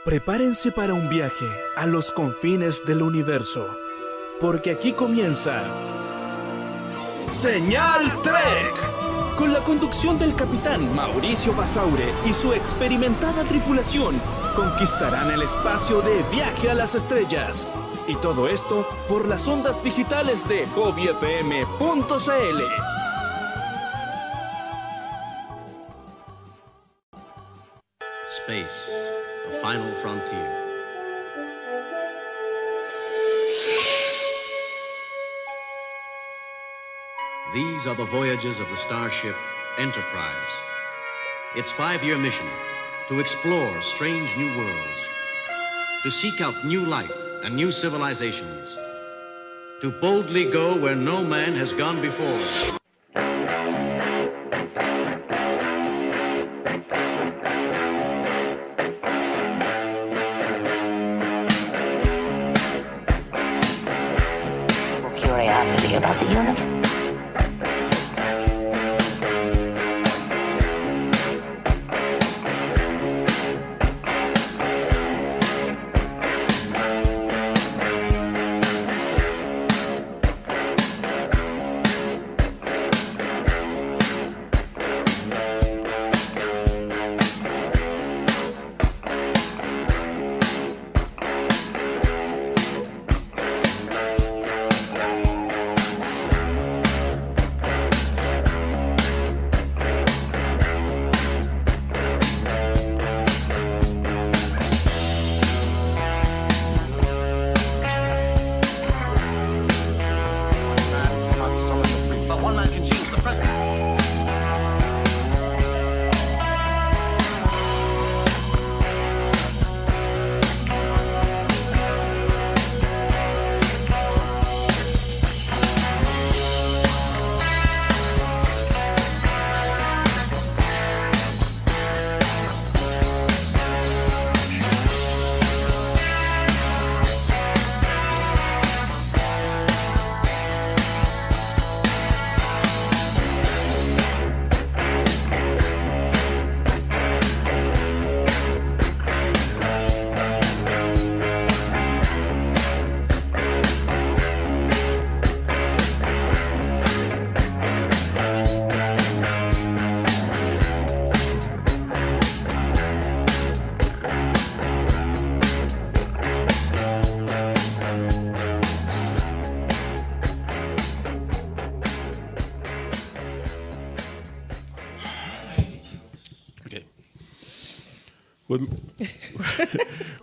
Prepárense para un viaje a los confines del universo, porque aquí comienza Señal Trek, con la conducción del capitán Mauricio Basaure y su experimentada tripulación. Conquistarán el espacio de Viaje a las Estrellas. Y todo esto por las ondas digitales de hobbyfm.cl. Space, the final frontier. These are the voyages of the starship Enterprise. Its 5-year mission: to explore strange new worlds, to seek out new life and new civilizations, to boldly go where no man has gone before. Curiosity about the universe.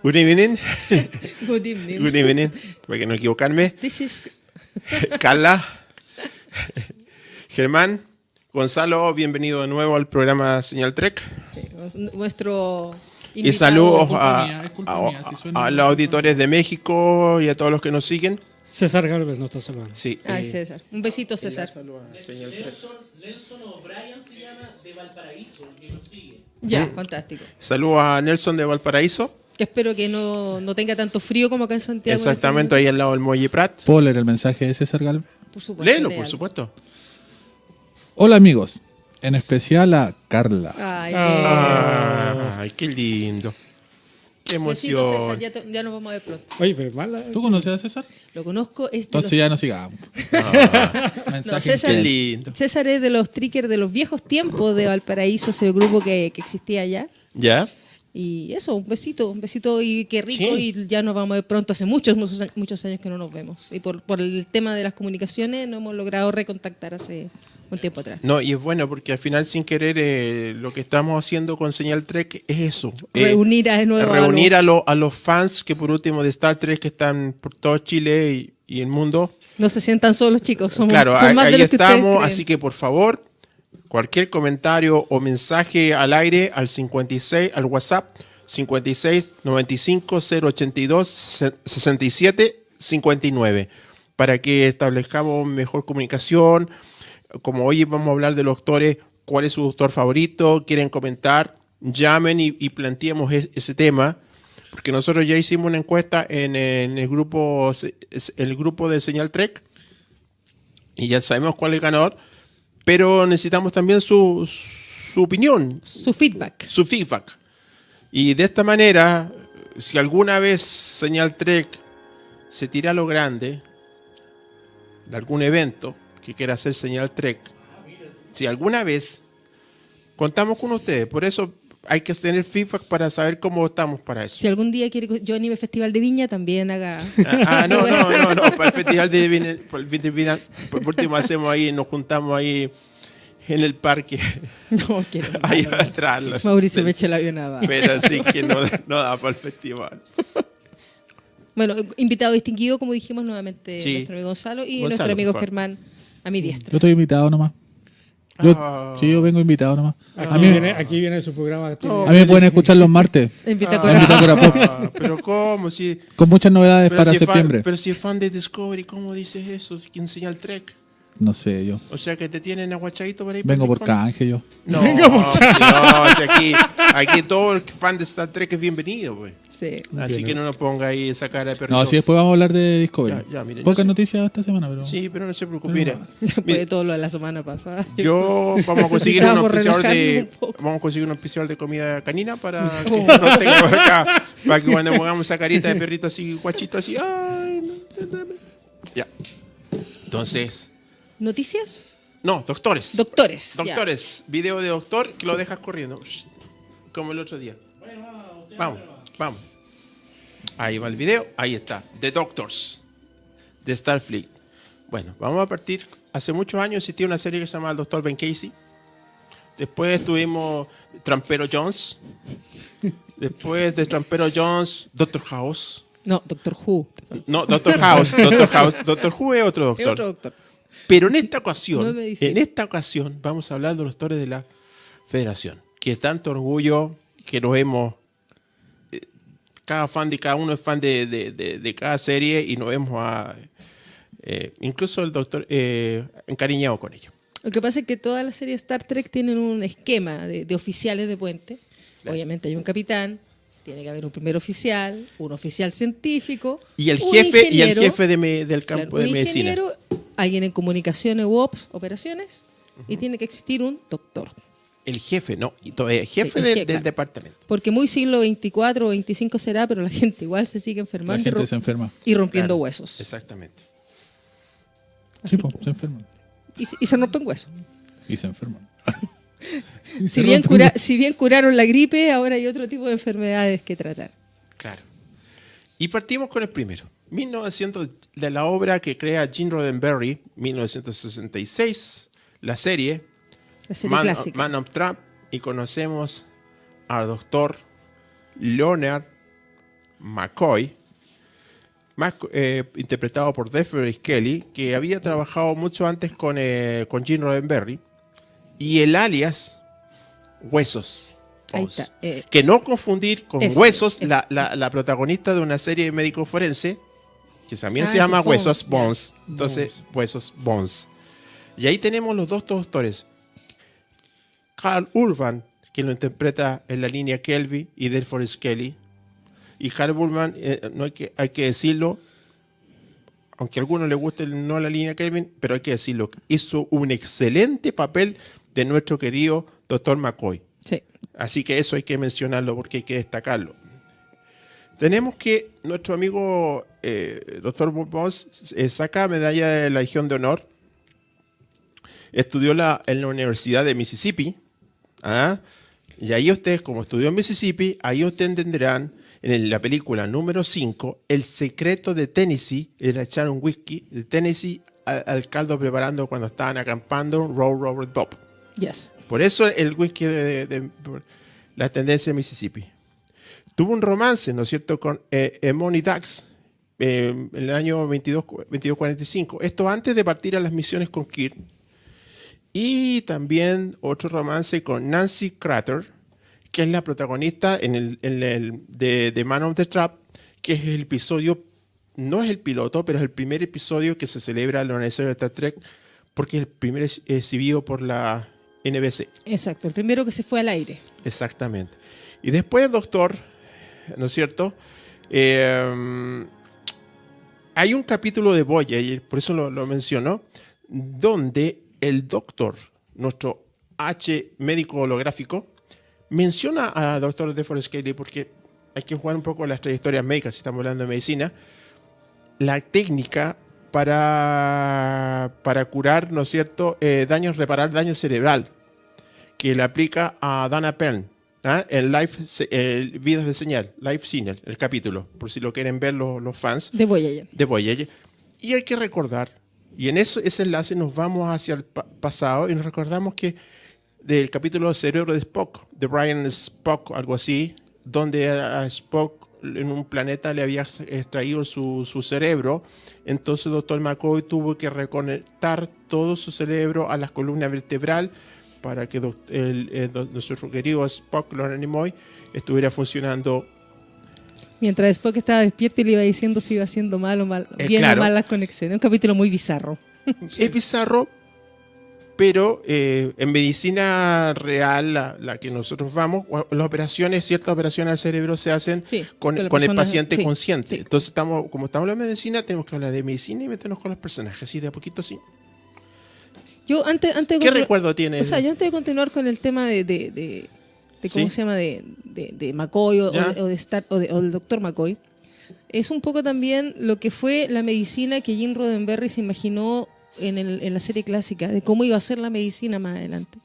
Good evening. Good evening. Good evening. Para que no equivocarme. This is... Carla, Germán, Gonzalo, bienvenido de nuevo al programa Señal Trek. Sí, nuestro Y invitado. saludos Es culpa mía, si suena a los auditores de México y a todos los que nos siguen. César Galvez nos está saludando. Sí, Ay, César. Un besito, César. Nelson O'Brien se llama, de Valparaíso, que nos sigue. Ya, fantástico. Saludos a Nelson de Valparaíso. Que espero que no tenga tanto frío como acá en Santiago. Exactamente, ahí al lado del Muelle Prat. ¿Puedo leer el mensaje de César Galvez? Por supuesto. Léelo, léalo. por supuesto. Hola amigos, en especial a Carla. Ay, Ay, qué lindo. Qué besito, emoción. César. Ya nos vamos a ver pronto. Oye, pero mala. ¿Tú conoces a César? Lo conozco. Es de Entonces los... ya no sigamos. No, Mensaje César, Qué intenso. lindo. César es de los trickers de los viejos tiempos de Valparaíso, ese grupo que existía allá. ¿Ya? Y eso, un besito y qué rico. Sí. Y ya nos vamos a ver pronto. Hace muchos años que no nos vemos. Y por el tema de las comunicaciones no hemos logrado recontactar hace un tiempo atrás. No, y es bueno porque al final sin querer lo que estamos haciendo con Señal Trek es eso. Reunir a de nuevo reunir a los fans que por último de Star Trek que están por todo Chile y el mundo. No se sientan solos, chicos. Son Claro, más de ahí los que ustedes estamos, creen. así que por favor, cualquier comentario o mensaje al aire al 56, al WhatsApp 56 95 082 67 59 para que establezcamos mejor comunicación. Como hoy vamos a hablar de los doctores, ¿cuál es su doctor favorito? ¿Quieren comentar? Llamen y planteemos ese tema, porque nosotros ya hicimos una encuesta en el grupo del Señal Trek y ya sabemos cuál es el ganador, pero necesitamos también su opinión, Su feedback. su feedback. Y de esta manera si alguna vez Señal Trek se tira a lo grande de algún evento que quiera hacer Señal Trek, si alguna vez, contamos con ustedes. Por eso hay que tener feedback para saber cómo estamos para eso. Si algún día quiere que yo anime Festival de Viña, también haga. No, para el Festival de Viña, por último hacemos ahí, nos juntamos ahí en el parque, No quiero. ahí no. atrás. Mauricio me echa el avión nada. Pero sí que no da para el festival. Bueno, invitado distinguido, como dijimos nuevamente, Sí. nuestro amigo Gonzalo y Gonzalo, nuestro amigo por favor. Germán a mi diestra. Yo estoy invitado nomás. Sí, yo vengo invitado nomás. Aquí viene su programa. No, A mí me pueden escuchar los martes. Invita Ah, Bitácora Pop. Pero ¿cómo? Si, Con muchas novedades pero para si es fan- septiembre. pero si es fan de Discovery, ¿cómo dices eso? ¿Quién enseña el Trek? No sé, yo. O sea que te tienen aguachadito por ahí. Vengo por rincón. canje yo. No, si aquí todo el fan de Star Trek es bienvenido, pues. Sí. Así que no nos ponga ahí esa cara de perrito. No, sí, después vamos a hablar de Discovery. Ya, miren, Pocas yo sé- noticias esta semana, pero. Sí, pero no se preocupe. Mira, Después de todo lo de la semana pasada. yo vamos a conseguir un Necesitábamos auspiciador relajarnos un poco. vamos a conseguir un auspiciador de comida canina para que no tenga por acá, para que cuando pongamos esa carita de perrito así guachito así, ay, no, ya. Entonces, ¿Noticias? no, doctores. Doctores. ya. Doctores, video de doctor que lo dejas corriendo. Como el otro día. Vamos. Ahí va el video, ahí está. The Doctors, de Starfleet. Bueno, vamos a partir. Hace muchos años existía una serie que se llama El Doctor Ben Casey. Después tuvimos Trampero Jones. Después de Trampero Jones, Doctor House. No, Doctor Who. No, Doctor House. Doctor Who es otro Es doctor. otro doctor. Pero en esta No me dice. ocasión vamos a hablar de los doctores de la Federación, que tanto orgullo que nos hemos, cada uno es fan de cada serie y nos hemos incluso el doctor encariñado con ellos. Lo que pasa es que todas las series Star Trek tienen un esquema de oficiales de puente. Obviamente hay un capitán, tiene que haber un primer oficial, un oficial científico, Y el un jefe ingeniero, del campo claro, de un medicina. ingeniero, alguien en comunicaciones u ops, operaciones, y tiene que existir un doctor. El jefe, no, jefe Sí, el del jefe, claro. departamento. Porque muy siglo 24 o 25 será, pero la gente igual se sigue La enfermando gente se enferma. y rompiendo Claro, huesos. Exactamente. Así Sí, po, que- se enferman. y se rompen huesos. Y se enferman. Si bien curaron la gripe, ahora hay otro tipo de enfermedades que tratar. Claro. Y partimos con el primero. 1900, de la obra que crea Gene Roddenberry, 1966, la serie La serie clásica. Man of Trap, y conocemos al doctor Leonard McCoy, interpretado por DeForest Kelly, que había trabajado mucho antes con Gene Roddenberry, y el alias Huesos. Ahí Bones. está. Que no confundir con Eso, Huesos, eso. la protagonista de una serie médico forense, que también Ah, se llama ese Bones, Huesos, ya. Bones. Entonces, Huesos, Bones. Y ahí tenemos los dos doctores. Carl Urban, que lo interpreta en la línea Kelvin, y DeForest Kelly. Y Carl Urban, no hay que decirlo, aunque a algunos les guste no la línea Kelvin, pero hay que decirlo, hizo un excelente papel de nuestro querido doctor McCoy. Sí. Así que eso hay que mencionarlo porque hay que destacarlo. Tenemos que nuestro amigo doctor Bones saca medalla de la Legión de Honor. Estudió en la Universidad de Mississippi. ¿Ah? Y ahí ustedes, como estudió en Mississippi, ahí ustedes entenderán en la película número 5, el secreto de Tennessee era echar un whisky de Tennessee al caldo preparando cuando estaban acampando en Robert Bob. Yes. Por eso el whisky por la tendencia de Mississippi. Tuvo un romance, ¿no es cierto?, con Money Dax en el año 2245. Esto antes de partir a las misiones con Kirk. Y también otro romance con Nancy Crater, que es la protagonista de Man of the Trap, que es el episodio, no es el piloto, pero es el primer episodio que se celebra en el aniversario de Star Trek, porque es el primer exhibido por la NBC. Exacto, el primero que se fue al aire. Exactamente. Y después el doctor, ¿no es cierto? Hay un capítulo de Voyager, por eso lo menciono, donde el doctor, nuestro H médico holográfico, menciona a doctor DeForest Kelly porque hay que jugar un poco con las trayectorias médicas, si estamos hablando de medicina, la técnica para curar, ¿no es cierto?, reparar daño cerebral, que le aplica a Dana Penn, ¿ah? En Vidas de Señal, Life Signal, el capítulo, por si lo quieren ver los fans De Voyager. de Voyager. Y hay que recordar, y en ese enlace nos vamos hacia el pasado y nos recordamos que del capítulo Cerebro de Spock, de Brian Spock, algo así, donde a Spock en un planeta le había extraído su cerebro, entonces el doctor McCoy tuvo que reconectar todo su cerebro a la columna vertebral para que nuestro querido Spock, Leonard Nimoy, estuviera funcionando. Mientras Spock estaba despierto y le iba diciendo si iba haciendo bien claro. o mal las conexiones. Un capítulo muy bizarro. Es bizarro, pero en medicina real, la que nosotros vamos, ciertas operaciones al cerebro se hacen con el paciente consciente. Sí. Entonces, como estamos hablando de medicina, tenemos que hablar de medicina y meternos con los personajes, así de a poquito, sí. Yo antes de ¿Qué recuerdo tiene? O sea, yo antes de continuar con el tema de ¿cómo ¿Sí? se llama? De McCoy o del doctor McCoy, es un poco también lo que fue la medicina que Gene Roddenberry se imaginó en la serie clásica, de cómo iba a ser la medicina más adelante.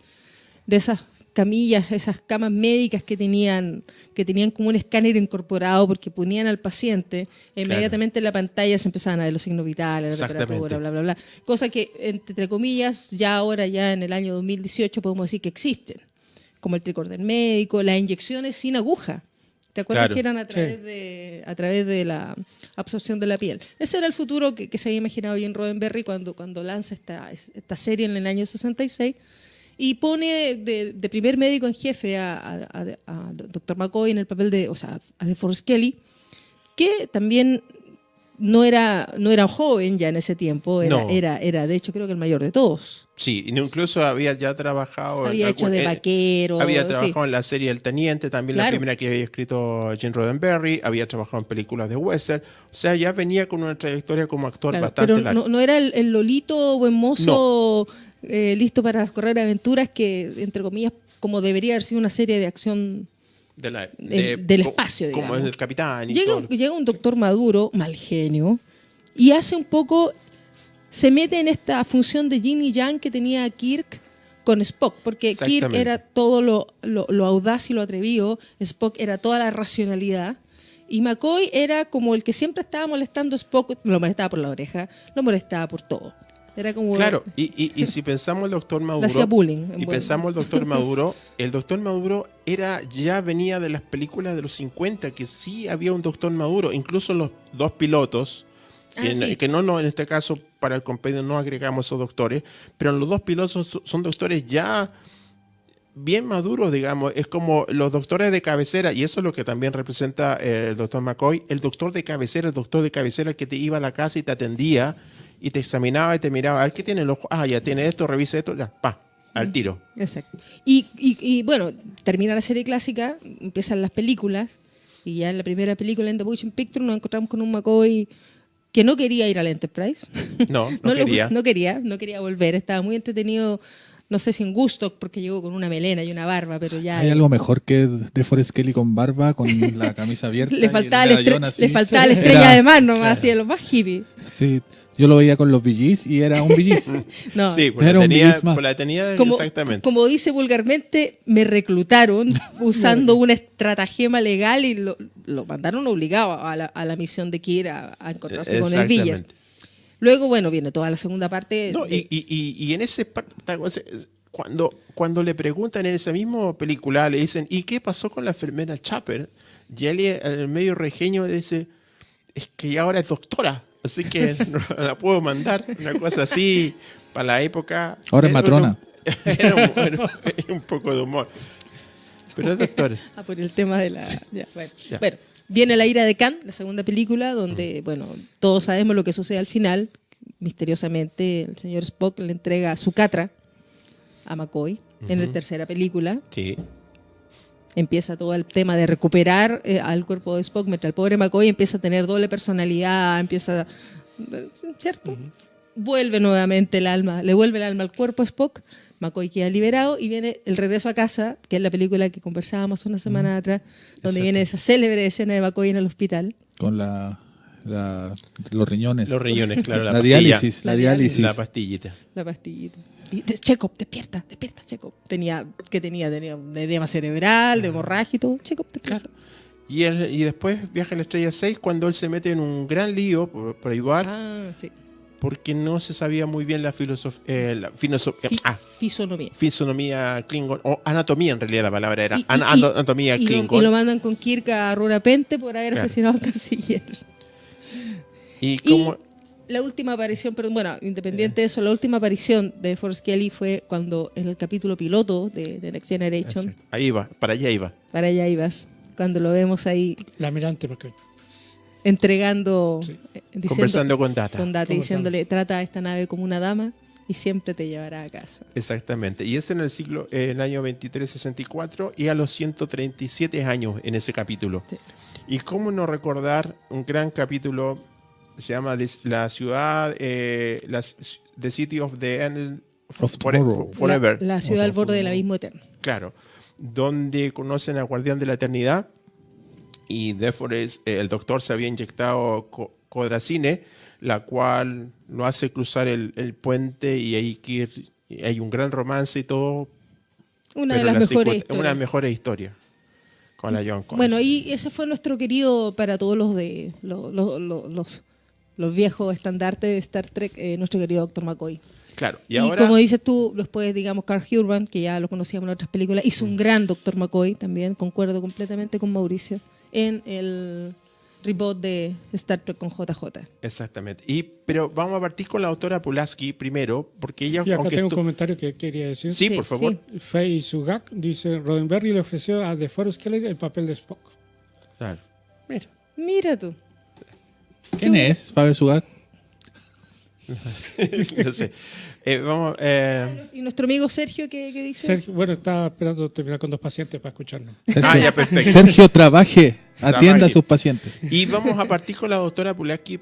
De esas camillas, esas camas médicas que tenían como un escáner incorporado porque ponían al paciente, inmediatamente en la pantalla se empezaban a ver los signos vitales, la temperatura, bla, bla, bla. Cosa que, entre comillas, ya en el año 2018 podemos decir que existen, como el tricorder médico, las inyecciones sin aguja. ¿Te acuerdas que eran a través de la absorción de la piel? Ese era el futuro que se había imaginado Gene Roddenberry cuando lanza esta serie en el año 66 y pone de primer médico en jefe a Dr. McCoy en el papel a DeForest Kelley, que también no era joven ya en ese tiempo, era de hecho creo que el mayor de todos. Sí, incluso había ya trabajado... Había hecho de vaquero. Había trabajado en la serie El Teniente, también la primera que había escrito Gene Roddenberry, había trabajado en películas de western, o sea, ya venía con una trayectoria como actor bastante larga. Pero no era el lolito buen mozo listo para correr aventuras que, entre comillas, como debería haber sido una serie de acción del espacio, digamos. Como el Capitán y llega un doctor maduro, mal genio, y hace un poco... Se mete en esta función de yin y yang que tenía Kirk con Spock, porque Kirk era todo lo audaz y lo atrevido, Spock era toda la racionalidad, y McCoy era como el que siempre estaba molestando a Spock, lo molestaba por la oreja, lo molestaba por todo. Era como... Claro, y si pensamos el doctor Maduro... hacía bullying. Pensamos el doctor Maduro ya venía de las películas de los 50, que sí había un doctor Maduro, incluso los dos pilotos, que no, en este caso para el compendio no agregamos esos doctores, pero los dos pilotos son doctores ya bien maduros, digamos, es como los doctores de cabecera, y eso es lo que también representa el doctor McCoy, el doctor de cabecera que te iba a la casa y te atendía y te examinaba y te miraba, a ver qué tiene el ojo, ya tiene esto, revisa esto, ya, al tiro. Exacto. Y bueno, termina la serie clásica, empiezan las películas, y ya en la primera película, en The Motion Picture, nos encontramos con un McCoy que no quería ir al Enterprise. No quería. No quería volver. Estaba muy entretenido, no sé si en gusto, porque llegó con una melena y una barba, pero ya... ¿Hay algo mejor que DeForest Kelley con barba, con la camisa abierta? le faltaba la estrella de mar nomás, así de los más hippie. Sí, yo lo veía con los Bee Gees y era un Bee Gees. No. Sí, era un Bee Gees más. Exactamente. Como dice vulgarmente, me reclutaron usando una estratagema legal y lo mandaron obligado a la misión de Kirk a encontrarse con el Villa. Luego, bueno, viene toda la segunda parte. No, y en ese cuando le preguntan en esa misma película, le dicen, ¿y qué pasó con la enfermera Chapper? Y él, en el medio regeño, dice, es que ahora es doctora, así que no la puedo mandar, una cosa así, para la época. Ahora es matrona. Era un poco de humor. Pero es doctora. Por el tema de la... Bueno, viene La ira de Khan, la segunda película, donde, bueno, todos sabemos lo que sucede al final. Misteriosamente, el señor Spock le entrega su catra a McCoy en la tercera película. Sí. Empieza todo el tema de recuperar al cuerpo de Spock, mientras el pobre McCoy empieza a tener doble personalidad, ¿cierto? Vuelve nuevamente el alma, le vuelve el alma al cuerpo a Spock, McCoy queda liberado y viene El regreso a casa, que es la película que conversábamos una semana atrás, donde viene esa célebre escena de McCoy en el hospital. Con los riñones. Los riñones, claro. La pastilla, diálisis. La diálisis. La pastillita. La pastillita. Y Chekhov, despierta, Chekhov. Tenía un edema cerebral, de hemorragia y todo. Chekhov, despierta. Y después viaja a la estrella 6 cuando él se mete en un gran lío por ayudar. Sí. Porque no se sabía muy bien la fisonomía Klingon, o anatomía en realidad la palabra era, anatomía Klingon. Y lo mandan con Kirk a Rurapente por haber asesinado al canciller. Y como... La última aparición, pero bueno, independiente de eso, la última aparición de Forrest Kelly fue cuando en el capítulo piloto de Next Generation. Exacto. Ahí va, para allá iba. Para allá ibas, cuando lo vemos ahí. La almirante, porque entregando, conversando con Data. Diciéndole, trata a esta nave como una dama y siempre te llevará a casa. Exactamente. Y eso en el año 2364 y a los 137 años en ese capítulo. Sí. Y cómo no recordar un gran capítulo, se llama la ciudad, The City of the End of Tomorrow. Forever. La ciudad al borde del abismo eterno. Claro. Donde conocen al Guardián de la Eternidad. Y Deforest, el doctor se había inyectado codracine, la cual lo hace cruzar el puente y hay un gran romance y todo. Una de las mejores historias. Una de las mejores historias con la John Connor. Bueno, y ese fue nuestro querido, para todos los viejos estandartes de Star Trek, nuestro querido Dr. McCoy. Claro, y ahora, como dices tú, después, digamos, Carl Urban, que ya lo conocíamos en otras películas, hizo un gran Dr. McCoy también, concuerdo completamente con Mauricio, en el reboot de Star Trek con JJ. Exactamente. Pero vamos a partir con la doctora Pulaski primero, porque ella... Y acá tengo un comentario que quería decir. Sí, por favor. Sí. Faye Sugak dice, Roddenberry le ofreció a DeForest Kelley el papel de Spock. Claro. Mira tú. ¿Quién es Faye Sugak? No sé. ¿Y nuestro amigo Sergio qué dice? Sergio, bueno, estaba esperando terminar con 2 pacientes para escucharnos. Sergio, ya, perfecto. Sergio, atienda a sus pacientes. Y vamos a partir con la doctora Pulaski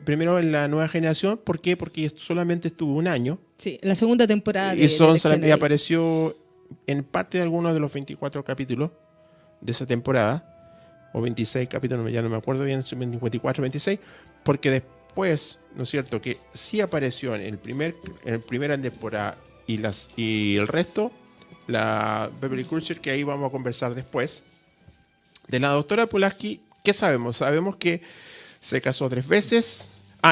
primero en la nueva generación. ¿Por qué? Porque solamente estuvo un año. Sí, en la segunda temporada. Y apareció en parte de algunos de los 24 capítulos de esa temporada. O 26 capítulos, ya no me acuerdo bien, 24, 26. Porque después, ¿no es cierto? Que sí apareció en primera temporada y el resto, la Beverly Crusher, que ahí vamos a conversar después. De la doctora Pulaski, ¿qué sabemos? Sabemos que se casó 3 veces.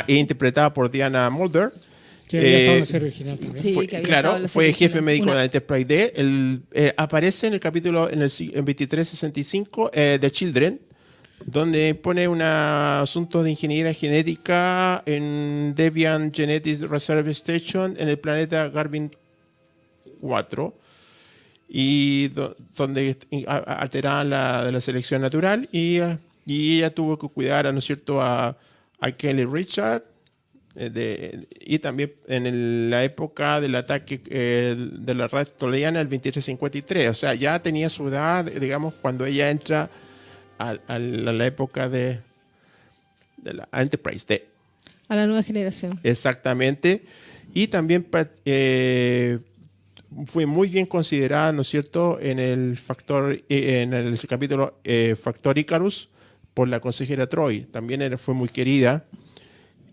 E interpretada por Diana Muldaur. Que había estado en la serie original también. Sí, fue jefe médico de la Enterprise D. Aparece en el capítulo en 2365 The Children, donde pone un asunto de ingeniería genética en Deviant Genetics Reserve Station en el planeta Garvin 4, y donde alteraban la selección natural, y ella tuvo que cuidar ¿no es cierto? a Kelly Richard, y también en la época del ataque de la red toliana, el 2353. O sea, ya tenía su edad, digamos, cuando ella entra a la época de la Enterprise D. A la nueva generación. Exactamente. Y también fue muy bien considerada, ¿no es cierto?, en el capítulo Factor Icarus por la consejera Troy. También fue muy querida.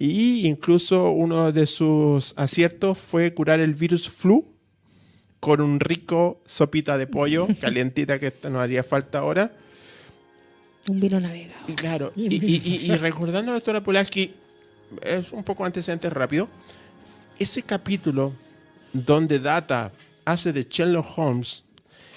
Y incluso uno de sus aciertos fue curar el virus flu con un rico sopita de pollo calientita que nos haría falta ahora. Un vino navegado. Claro. Y recordando a la doctora Pulaski, es un poco antecedente rápido. Ese capítulo donde Data hace de Sherlock Holmes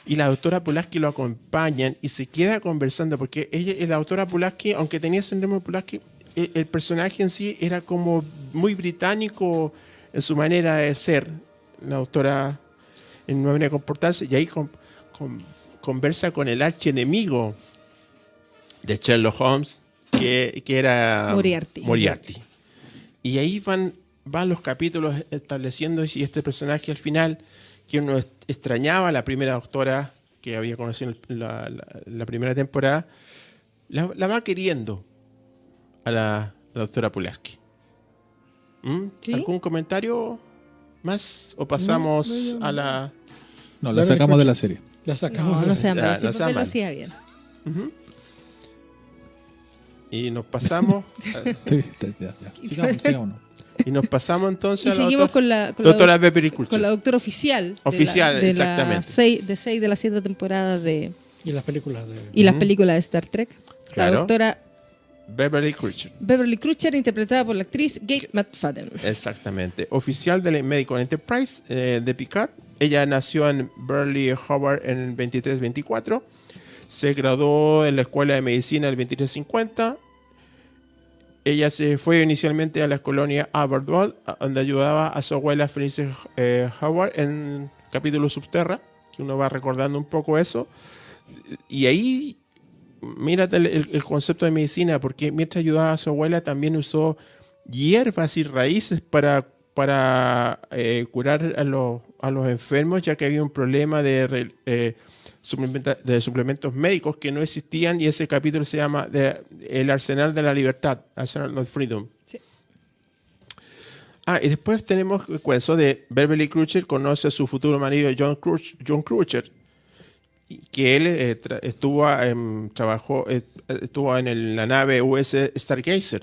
y la doctora Pulaski lo acompañan y se queda conversando, porque la doctora Pulaski, aunque tenía síndrome de Pulaski, el personaje en sí era como muy británico en su manera de ser, la doctora en su manera de comportarse, y ahí conversa con el archienemigo de Sherlock Holmes, que era Moriarty. Y ahí van los capítulos estableciendo si este personaje al final, que uno extrañaba, la primera doctora que había conocido en la primera temporada, la va queriendo a la doctora Pulaski. ¿Sí? ¿Algún comentario? más o pasamos a la... No, la sacamos de la serie. La sacamos. No, no sea Ya, mal, no ese sea papel lo mal. hacía bien. Y nos pasamos... Sí, ya. Sigamos. y nos pasamos entonces Y a la seguimos con doctora Beverly Crusher. con la doctora oficial. Oficial, de exactamente. seis de las 7 temporadas de... Y las películas de... Y las películas de Star Trek. Claro. La doctora Beverly Crusher. Beverly Crusher, interpretada por la actriz Kate McFadden. Exactamente. Oficial del Medical Enterprise de Picard. Ella nació en Burley Howard en el 2324. Se graduó en la Escuela de Medicina el 2350. Ella se fue inicialmente a la colonia Aberdeen, donde ayudaba a su abuela Frances Howard en capítulo Subterra, que uno va recordando un poco eso. Y ahí, mírate el concepto de medicina, porque mientras ayudaba a su abuela también usó hierbas y raíces para curar a los enfermos, ya que había un problema de suplementos médicos que no existían, y ese capítulo se llama El Arsenal de la Libertad, Arsenal of Freedom. Sí. Y después tenemos el cuento de Beverly Crusher conoce a su futuro marido John Crusher, que él estuvo en la nave US Stargazer.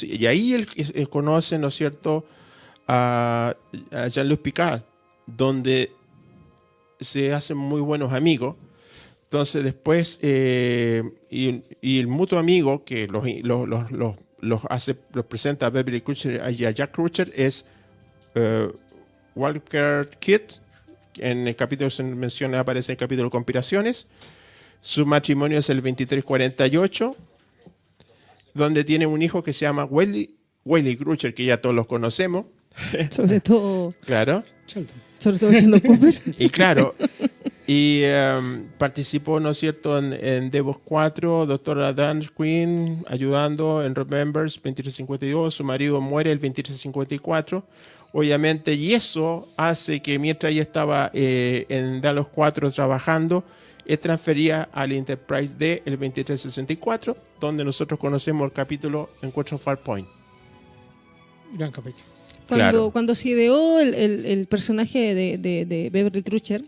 Y ahí él conoce, ¿no es cierto?, a Jean-Luc Picard, donde se hacen muy buenos amigos. Entonces después, y el mutuo amigo que los presenta a Beverly Crusher y a Jack Crusher es Walker Kidd. En el capítulo se menciona, aparece en el capítulo Conspiraciones. Su matrimonio es el 2348, donde tiene un hijo que se llama Wesley Crusher, que ya todos los conocemos. Sobre todo Claro. Sheldon Cooper. Y claro, y participó, ¿no es cierto?, en Devos 4, Doctora Dan Quinn, ayudando en Remembers 2352. Su marido muere el 2354. Obviamente, y eso hace que mientras ella estaba en Dallas 4 trabajando, transfería al Enterprise D el 2364, donde nosotros conocemos el capítulo Encuentro Farpoint. Gran capítulo. Cuando se ideó el personaje de Beverly Crusher,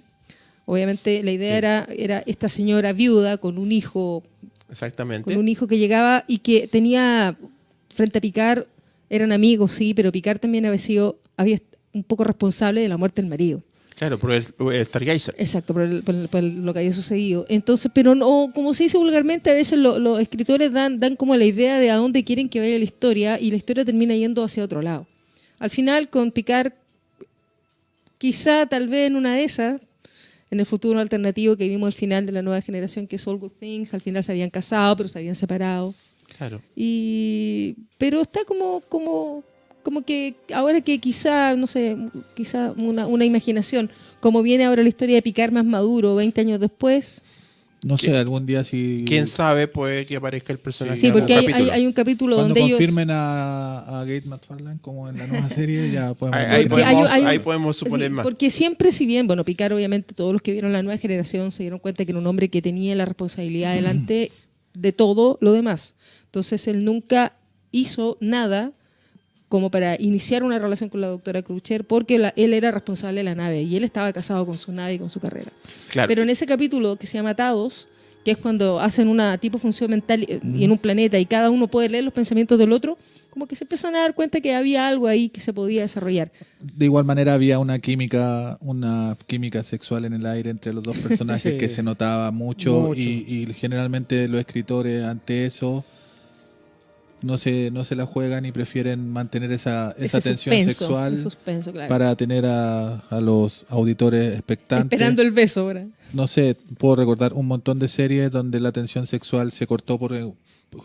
obviamente la idea era esta señora viuda con un hijo. Exactamente. Con un hijo que llegaba y que tenía frente a Picard, eran amigos, sí, pero Picard también había un poco responsable de la muerte del marido. Claro, por el Stargazer. Exacto, por lo que había sucedido. Entonces, pero no, como se dice vulgarmente, a veces los escritores dan como la idea de a dónde quieren que vaya la historia, y la historia termina yendo hacia otro lado. Al final, con Picard, quizá, tal vez en una de esas, en el futuro alternativo que vimos al final de la nueva generación, que es All Good Things, al final se habían casado, pero se habían separado. Claro. Pero está como que ahora que quizá, no sé, quizá una imaginación, como viene ahora la historia de Picard más maduro, 20 años después. No sé, algún día si... ¿Quién sabe? Puede que aparezca el personaje. Sí, en algún porque capítulo. hay un capítulo Cuando donde ellos... confirmen a Gate McFarlane como en la nueva serie, ya podemos... Ahí podemos suponer sí, más. porque siempre, si bien, bueno, Picard, obviamente, todos los que vieron la nueva generación se dieron cuenta que era un hombre que tenía la responsabilidad delante de todo lo demás. Entonces, él nunca hizo nada como para iniciar una relación con la doctora Crusher, porque él era responsable de la nave y él estaba casado con su nave y con su carrera. Claro. Pero en ese capítulo que se llama Atados, que es cuando hacen una tipo función mental y en un planeta y cada uno puede leer los pensamientos del otro, como que se empiezan a dar cuenta que había algo ahí que se podía desarrollar. De igual manera había una química sexual en el aire entre los dos personajes Sí. que se notaba mucho. Y generalmente los escritores ante eso no se la juegan y prefieren mantener esa Ese tensión suspenso, sexual el suspenso, claro. para tener a los auditores expectantes. Esperando el beso ahora. No sé, puedo recordar un montón de series donde la tensión sexual se cortó por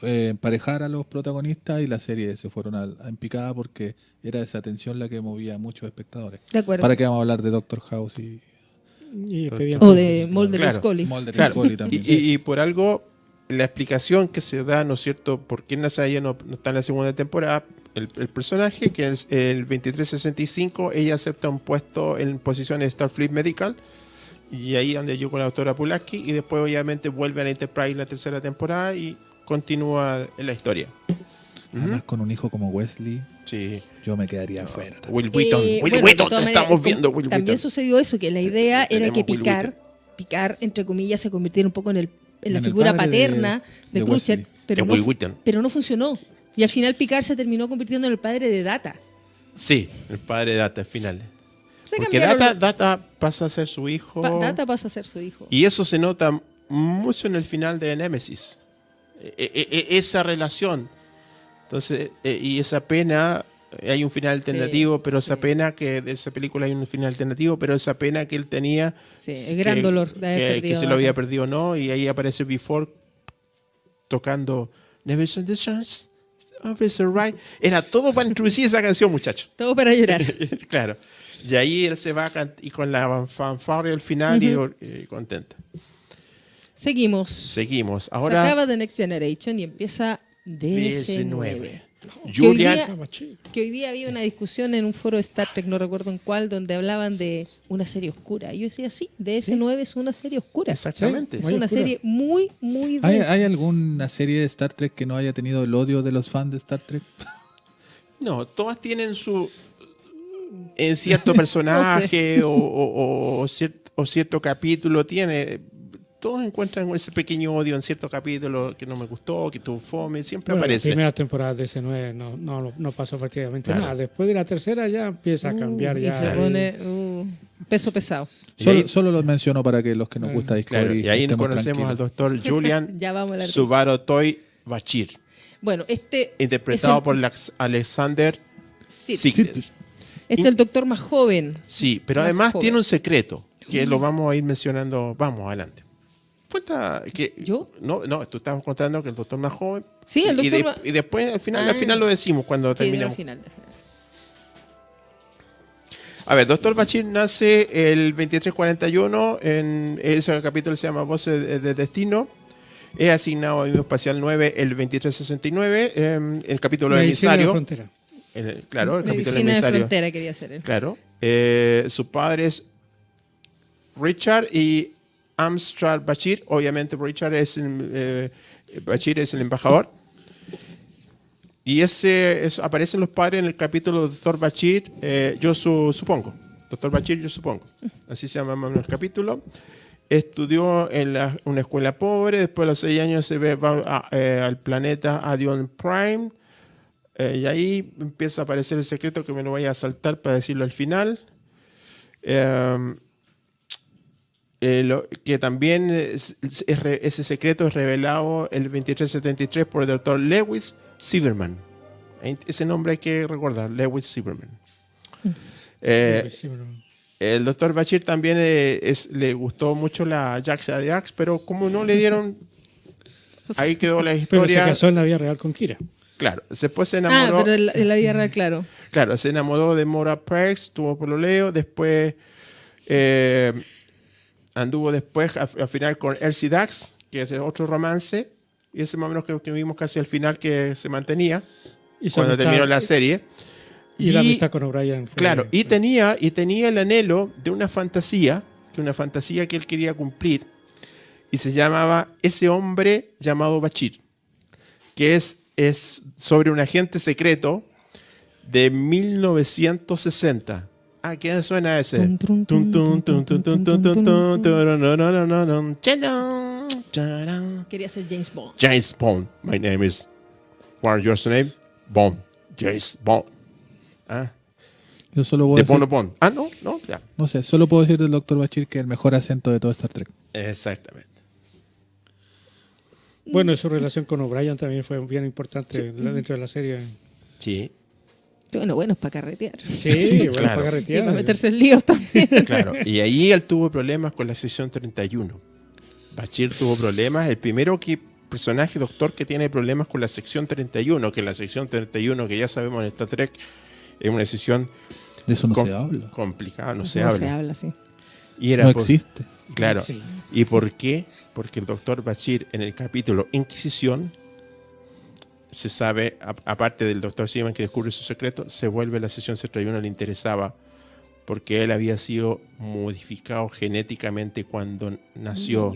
emparejar a los protagonistas y las series se fueron en picada porque era esa tensión la que movía a muchos espectadores. De acuerdo. ¿Para qué vamos a hablar de Doctor House Y expediente. O de Mulder y Claro. Scully. Mulder y Claro. Scully también? Y por algo, la explicación que se da, ¿no es cierto?, por qué Nasaya no está en la segunda temporada, el personaje, que es el 2365, ella acepta un puesto en posición de Starfleet Medical, y ahí donde yo con la doctora Pulaski, y después obviamente vuelve a la Enterprise en la tercera temporada y continúa en la historia. Además, con un hijo como Wesley. Sí. Yo me quedaría afuera. también. Will Wheaton. Will Bueno, de Wheaton, todas estamos maneras, viendo como Will también Wheaton. sucedió eso, que la idea era Tenemos que Will Picard, entre comillas, se convirtiera un poco en la En el figura padre paterna de de Crusher, Wesley. pero De no, Will Wheaton. pero no funcionó. Y al final Picard se terminó convirtiendo en el padre de Data. Sí, el padre de Data al final. Se Porque cambiaron Data pasa a ser su hijo. Data pasa a ser su hijo. Y eso se nota mucho en el final de Nemesis. Esa relación. Entonces, y esa pena, hay un final alternativo, pero esa pena que de esa película hay un final alternativo, pero esa pena que él tenía. Sí, el gran dolor de haber que perdido se a lo había Data. perdido o no, y ahí aparece Before tocando Never Send the Chance. Always Alright. Era todo para introducir esa canción, muchacho. Todo para llorar. Claro. Y ahí él se va y con la fanfarria al final y contento. Seguimos. Seguimos. Se Ahora acaba The Next Generation y empieza DS9. DS9. Que hoy Julian, día- Que hoy día había una discusión en un foro de Star Trek, no recuerdo en cuál, donde hablaban de una serie oscura. Y yo decía, sí, DS9 es una serie oscura. exactamente. Es Muy una oscura. serie muy, muy ¿Hay, densa. hay alguna serie de Star Trek que no haya tenido el odio de los fans de Star Trek? No, todas tienen su en cierto personaje o cierto capítulo tiene. Todos encuentran ese pequeño odio en cierto capítulo que no me gustó, que tuvo fome, siempre Bueno, la aparece. primera temporada de ese no pasó prácticamente Claro. nada. Después de la tercera ya empieza a cambiar. Y Ya se pone peso pesado. Y Solo, ahí- solo los menciono para que los que nos gusta Claro, Discovery y ahí estemos conocemos al tranquilos. doctor Julian Ya vamos a hablar de- Subarotoy Bashir, Bueno, interpretado es el- por Alexander Sí, Sigler. este es el doctor más joven. Sí, pero Más además joven. tiene un secreto que lo vamos a ir mencionando. Vamos, adelante. Cuenta que ¿Yo? No, tú estabas contando que el doctor más joven. Sí, el doctor más- y después al final Ah. lo decimos cuando Sí, de terminemos. al final. A ver, doctor Bashir nace el 2341 en ese capítulo se llama Voces de Destino. Es asignado a Avión Espacial 9 el 2369, el capítulo de Medicina de emisario. frontera. Claro, el capítulo de Medicina de emisario. frontera quería ser él. Claro. Su padre es Richard y Amstrad Bashir. Obviamente Richard Bashir es el embajador. Y aparecen los padres en el capítulo de Doctor Bashir, yo supongo. Doctor Bashir, yo supongo. Así se llama más o menos el capítulo. Estudió en una escuela pobre. Después de los 6 años va al planeta Adion Prime. Y ahí empieza a aparecer el secreto que me lo voy a saltar para decirlo al final. Que también ese secreto es revelado el 2373 por el doctor Lewis Silverman. Ese nombre hay que recordar, Lewis Silverman. Sí, pero- El doctor Bashir también le gustó mucho la Jaxa de Axe, pero como no le dieron, ahí quedó la Pero se historia. casó en la vida real con Kira. Claro, después se enamoró. pero en la vida real, claro. Claro, se enamoró de Mora Prex, tuvo pololeo, después anduvo después al final con Elsie Dax, que es otro romance, y ese más o menos que vimos casi al final que se mantenía Y su cuando amistad- terminó la serie. Y la amistad con O'Brien. fue- Claro, y tenía el anhelo de una fantasía que él quería cumplir, y se llamaba Ese hombre llamado Bashir, que es sobre un agente secreto de 1960. ¿A quién suena ese? Tum, tum, tum, tum, tum, tum, tum, tum, tum. Charan. Quería ser James Bond. James Bond. My name is. What is your name? Bond. James Bond. Ah, Yo solo puedo de decir, Bond. Ah, no, ya. no sé, solo puedo decir del Dr. Bashir que es el mejor acento de todo Star Trek. Exactamente. Bueno, y su relación con O'Brien también fue bien importante dentro de la serie. Sí, Bueno, es para carretear. Sí, bueno, claro. para Y carretear. para meterse en líos también. claro. Y ahí él tuvo problemas con la sección 31. Bashir tuvo problemas. El primero personaje doctor que tiene problemas con la sección 31, que la sección 31, que ya sabemos en Star Trek, es una sección De eso no se habla. complicada, no se No habla. se habla así. Y era No por- existe. Claro. Sí. ¿Y por qué? Porque el doctor Bashir en el capítulo Inquisición se sabe, aparte del doctor Seaman que descubre su secreto, se vuelve la sección 31, le interesaba porque él había sido modificado genéticamente cuando nació.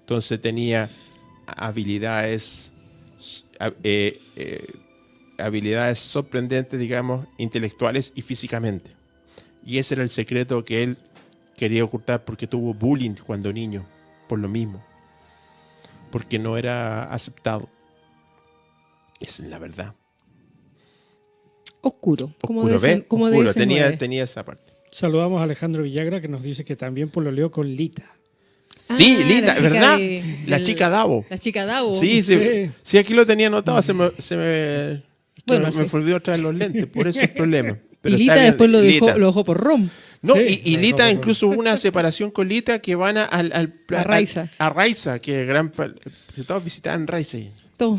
Entonces tenía habilidades habilidades sorprendentes, digamos, intelectuales y físicamente. Y ese era el secreto que él quería ocultar porque tuvo bullying cuando niño, por lo mismo. Porque no era aceptado. Esa es la verdad. Oscuro. Como Oscuro, de ¿ves? como de Oscuro. DC9. Tenía esa parte. Saludamos a Alejandro Villagra que nos dice que también pololeó con Lita. Sí, Ah, Lita, la chica ¿verdad? La del- chica Davo. La chica Davo. Sí, sí, Sí. sí, aquí lo tenía anotado, Bueno, me olvidó traer los lentes, por eso el problema. Pero y está Lita bien, después lo Lita. dejó por Rom. No, Sí, y lo Lita dejó por incluso hubo una separación con Lita que van A Raiza. a Raiza, que todos visitaban Raiza. Todo.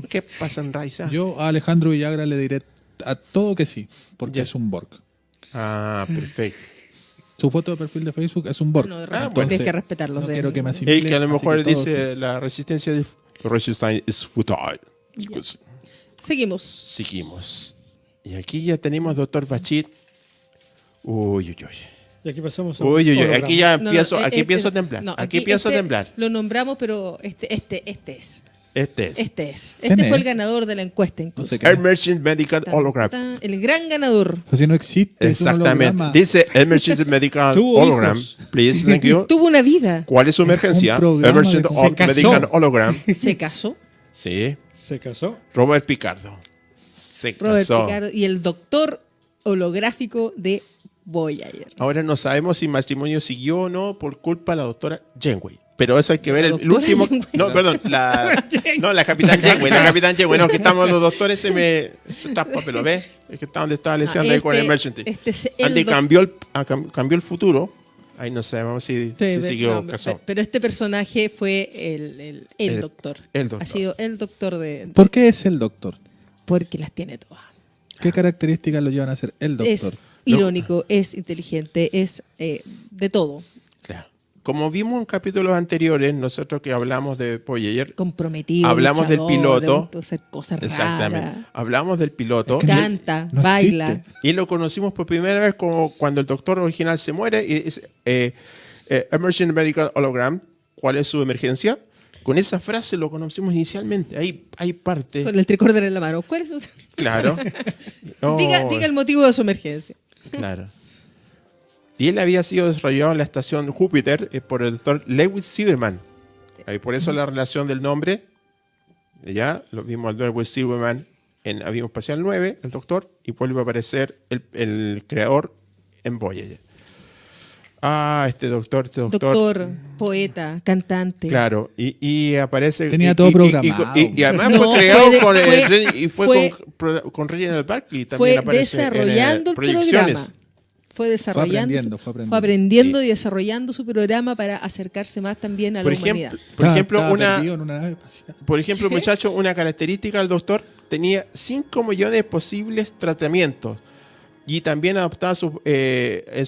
¿Qué pasa en Raiza? Yo a Alejandro Villagra le diré a todo que sí, porque Ya. es un Borg. Ah, perfecto. Su foto de perfil de Facebook es un Borg. No, bueno. tienes que respetarlo. No sí. quiero que me asimile. El que a lo así mejor que todo dice la resistencia es futile. Pues, Seguimos. seguimos. Y aquí ya tenemos Dr. Bachir. Uy, uy, uy. Y aquí pasamos a Uy, uy, uy. holograma. Aquí ya No, no, empiezo, aquí este- empiezo a temblar. no, aquí empiezo a temblar. Lo nombramos, pero este es. Este es. Este es. ¿Quién Este fue es? el ganador de la encuesta No incluso. sé qué. Emergent Medical Tan, Hologram. tan, el gran ganador. O si no existe, es un Exactamente. holograma. Dice Emergent Medical Tuvo Hologram. hijos. Please, thank you. Tuvo una vida. ¿Cuál es su emergencia? un programa Emergent de- Se casó. Medical Hologram. Se casó. Sí. Se casó. Robert Picardo. Se Robert casó. Picardo y el doctor holográfico de Voyager. Ahora no sabemos si el matrimonio siguió o no por culpa de la doctora Janeway. Pero eso hay que ver ¿La el doctora último. Janeway? No, perdón. La capitán Janeway. La capitán Janeway. No, que estamos los doctores. Se tapa, pero ve. Es que está donde estaba leseando ahí con el Emergency. Este es el Andy doc- cambió el futuro. Ahí no sabemos si Sí, siguió no, casado. pero este personaje fue el doctor. el doctor. Ha sido el doctor de. ¿Por qué es el doctor? Porque las tiene todas. ¿Qué características lo llevan a ser el doctor? Es irónico, es inteligente, es de todo. Claro. Como vimos en capítulos anteriores, nosotros que hablamos de Voyager, Comprometido. hablamos del luchador, piloto. puede hacer cosas exactamente, raras. hablamos del piloto Canta, No baila. existe. y lo conocimos por primera vez como cuando el doctor original se muere y dice, Emergent Medical Hologram, ¿cuál es su emergencia? Con esa frase lo conocimos inicialmente. Hay parte, Con el tricorder en la mano. ¿Cuál es su- claro. No, diga el motivo de su emergencia. claro. Y él había sido desarrollado en la estación Júpiter por el doctor Lewis Silverman. Y por eso la relación del nombre, ya lo vimos al Lewis Silverman en Avión Espacial 9, el doctor, y vuelve a aparecer el creador en Voyager. Ah, este doctor. Doctor, poeta, cantante. Claro, y aparece. Tenía todo programado. Y además No, fue creado fue- con, fue- y fue fue- con Reginald Barkley. También Fue aparece desarrollando en, el proyecciones. programa. Fue desarrollando. aprendiendo, fue aprendiendo. aprendiendo y desarrollando su programa para acercarse más también a la Por humanidad. ejemplo, Estaba perdido en una nave espacial. Por ejemplo, muchachos, una característica del doctor tenía 5 millones de posibles tratamientos y también adaptaba en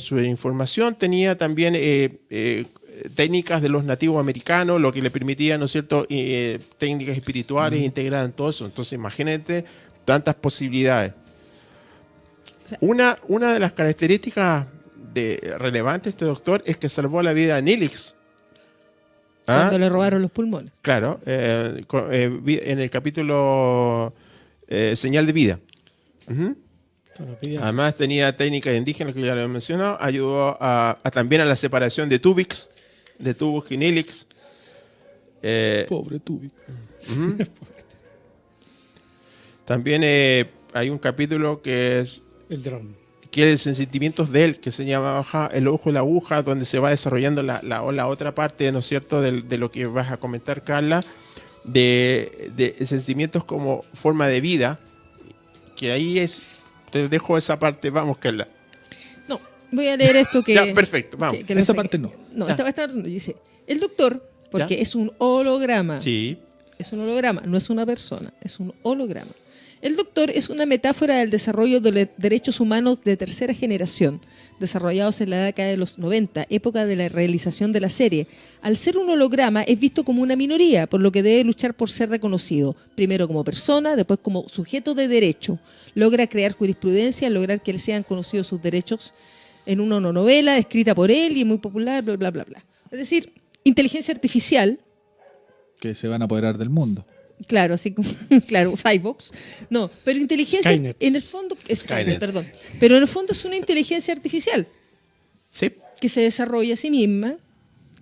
su información tenía también técnicas de los nativos americanos, lo que le permitía, ¿no es cierto?, técnicas espirituales integradas en todo eso. Entonces, imagínate tantas posibilidades. O sea, Una de las características relevantes de este doctor es que salvó la vida a Nilix. Cuando le robaron los pulmones. Claro, en el capítulo Señal de Vida. Ujú. Además tenía técnicas indígenas que ya lo he mencionado, ayudó también a la separación de Tuvix, de Tubux y Nilix. Pobre Tubi. También hay un capítulo que es El dron. sentimientos de él, que se llama El ojo de la aguja, donde se va desarrollando la otra parte, ¿no es cierto?, de lo que vas a comentar, Carla, de sentimientos como forma de vida, que ahí es, te dejo esa parte, vamos, Carla. No, voy a leer esto que. Ya, perfecto, vamos. que lo Esa saqué. parte no. No, Ya. esta parte no. Dice: el doctor, porque Ya. es un holograma. Sí, Es un holograma, no es una persona, es un holograma. El doctor es una metáfora del desarrollo de los derechos humanos de tercera generación, desarrollados en la década de los 90, época de la realización de la serie. Al ser un holograma es visto como una minoría, por lo que debe luchar por ser reconocido, primero como persona, después como sujeto de derecho. Logra crear jurisprudencia, lograr que le sean conocidos sus derechos en una novela escrita por él y muy popular, bla, bla, bla, bla. Es decir, inteligencia artificial. Que se van a apoderar del mundo. Claro, así como, claro, Cybox. No, pero inteligencia, Skynet. en el fondo, Skynet. perdón. Pero en el fondo es una inteligencia artificial Sí. que se desarrolla a sí misma,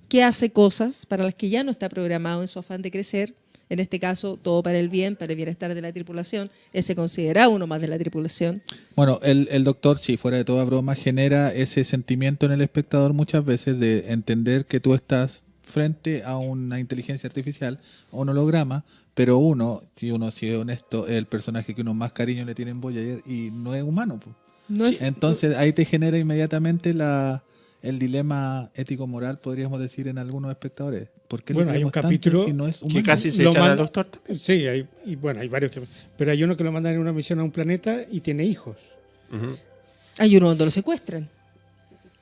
que hace cosas para las que ya no está programado en su afán de crecer. En este caso, todo para el bien, para el bienestar de la tripulación. Él se considera uno más de la tripulación. Bueno, el doctor, sí, fuera de toda broma, genera ese sentimiento en el espectador muchas veces de entender que tú estás frente a una inteligencia artificial, a un holograma, pero si uno es honesto, es el personaje que uno más cariño le tiene en Voyager y no es humano. Po. No es, Entonces ahí te genera inmediatamente el dilema ético-moral, podríamos decir, en algunos espectadores. ¿Por qué Bueno, lo hay un queremos tanto capítulo si no es humano? Que casi se Lo echan al manda- doctor. Sí, hay varios. Pero hay uno que lo mandan en una misión a un planeta y tiene hijos. hay uno donde lo secuestran.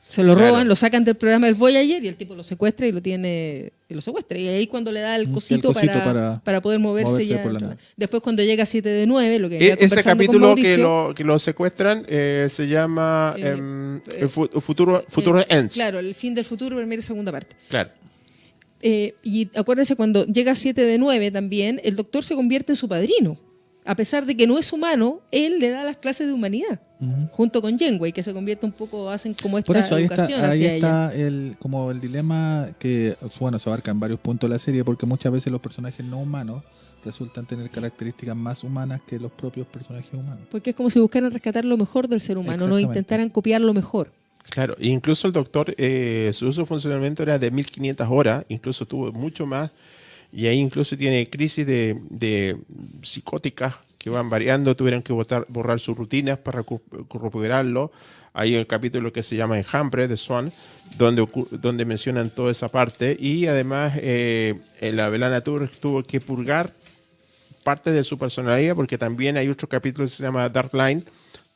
Se lo Claro. roban, lo sacan del programa del Voyager y el tipo lo secuestra y lo secuestra. Y ahí cuando le da el cosito, para poder moverse ya. por la nave. Después cuando llega 7 de 9, lo que venía Ese conversando con capítulo Mauricio, que lo secuestran se llama el Futuro Ends. Claro, el fin del futuro, primera y segunda parte. Claro. Y acuérdense, cuando llega 7 de 9 también, el doctor se convierte en su padrino. A pesar de que no es humano, él le da las clases de humanidad, junto con Janeway, que se convierte un poco, hacen como esta Por eso ahí educación está hacia ella. como el dilema que, bueno, se abarca en varios puntos de la serie, porque muchas veces los personajes no humanos resultan tener características más humanas que los propios personajes humanos. Porque es como si buscaran rescatar lo mejor del ser humano, no Exactamente. intentaran copiar lo mejor. Claro, e incluso el doctor, su uso de funcionamiento era de 1500 horas, incluso tuvo mucho más, y ahí incluso tiene crisis de psicóticas que van variando, tuvieron que borrar sus rutinas para recuperarlo. Hay el capítulo que se llama Enjambre de Swan, donde mencionan toda esa parte, y además la B'Elanna tuvo que purgar parte de su personalidad, porque también hay otro capítulo que se llama Dark Line,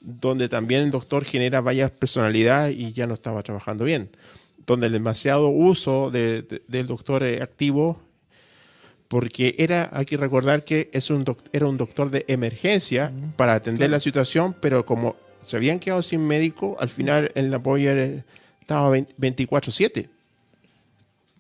donde también el doctor genera varias personalidades y ya no estaba trabajando bien. Donde el demasiado uso del doctor activo, porque hay que recordar que era un doctor de emergencia para atender la situación, pero como se habían quedado sin médico, al final en la Voyager estaba 24/7.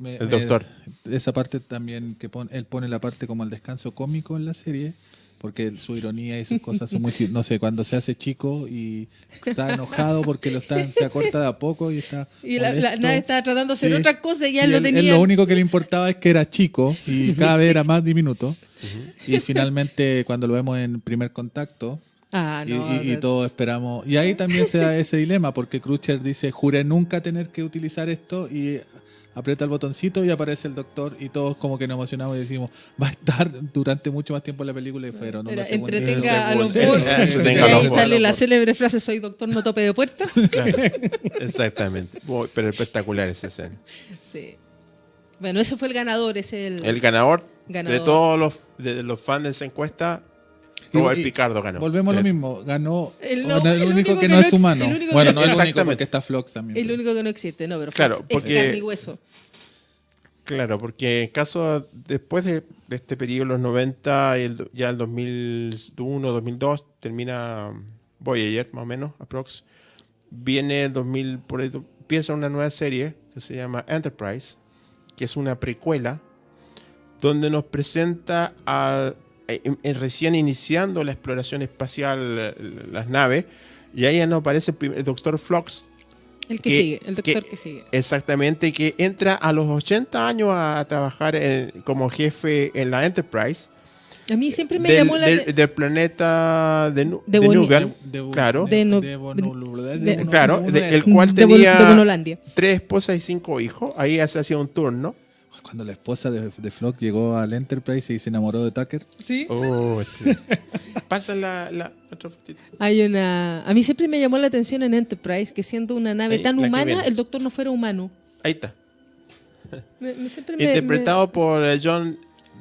El doctor. Esa parte también que él pone la parte como el descanso cómico en la serie, porque su ironía y sus cosas son muy no sé, cuando se hace chico y está enojado porque se acorta de a poco y está Y la molesto. nave estaba tratando de hacer Sí. otra cosa y ya Y lo él tenía. lo único que le importaba es que era chico y cada vez era más diminuto. Y finalmente cuando lo vemos en Primer Contacto y todos esperamos, y ahí también se da ese dilema porque Crusher dice, juré nunca tener que utilizar esto, y aprieta el botoncito y aparece el doctor y todos como que nos emocionamos y decimos, va a estar durante mucho más tiempo en la película, y fueron unos segundos. Entretenga a los segundos. Borg. Y Entretenga a ahí los sale Borg. la célebre frase: soy doctor, no tope de puerta. Claro, exactamente. Pero espectacular esa escena. Sí. Bueno, ese fue el ganador, El ganador de todos los fans de esa encuesta, Robert Y Picardo ganó. Volvemos a lo mismo, ganó El el único único que que no no es humano. el único Bueno, que no no- es el único Exactamente. porque está Flox también. el pero- único que no existe, no, pero Claro, Fox porque- es carne y hueso. Claro, porque en caso, después de este periodo, los 90, ya el 2001, 2002, termina Voyager, más o menos, aprox. Viene el 2000, por eso empieza una nueva serie que se llama Enterprise, que es una precuela, donde nos presenta recién iniciando la exploración espacial las naves, y ahí ya nos aparece el Dr. Phlox. El que sigue, el doctor que sigue. Exactamente, que entra a los 80 años a trabajar como jefe en la Enterprise A mí siempre me llamó la del planeta de De Boni- Nugal, claro, claro, el cual de tenía Bonolandia. 3 esposas y 5 hijos. Ahí se hacía un turno. Cuando la esposa de Flock llegó al Enterprise y se enamoró de Tucker. Sí. Oh, sí. Pasa la otra fotito. A mí siempre me llamó la atención en Enterprise que siendo una nave Ahí, tan la que humana, viene. el doctor no fuera humano. Ahí está. Siempre Interpretado por John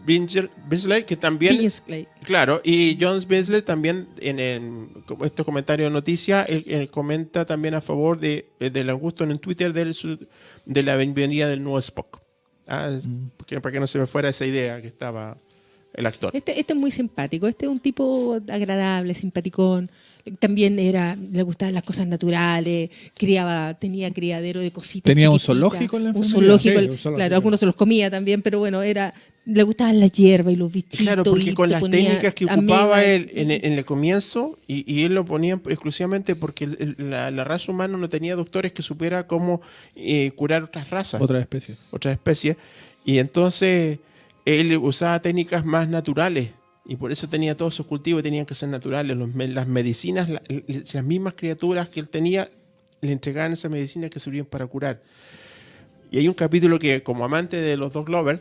Beasley, que también... Beasley. Claro, y John Beasley también en estos comentarios de noticias, él comenta también a favor del Augusto en Twitter de la bienvenida del nuevo Spock. Para que no se me fuera esa idea que estaba el actor. Este es muy simpático, este es un tipo agradable, simpaticón. También le gustaban las cosas naturales, tenía criadero de cositas. ¿Tenía un chiquititas, zoológico en la un enfermería? zoológico, Sí, un zoológico. claro, algunos se los comía también, pero bueno, le gustaban las hierbas y los bichitos. Claro, porque y con te las ponía técnicas que ocupaba ameba. él en el comienzo, y él lo ponía exclusivamente porque la raza humana no tenía doctores que supiera cómo curar otras razas, Otra especie. otras especies, y entonces él usaba técnicas más naturales, y por eso tenía todos sus cultivos, tenían que ser naturales. Las medicinas, las mismas criaturas que él tenía, le entregaban esas medicinas que servían para curar. Y hay un capítulo que, como amante de los Dog Lovers,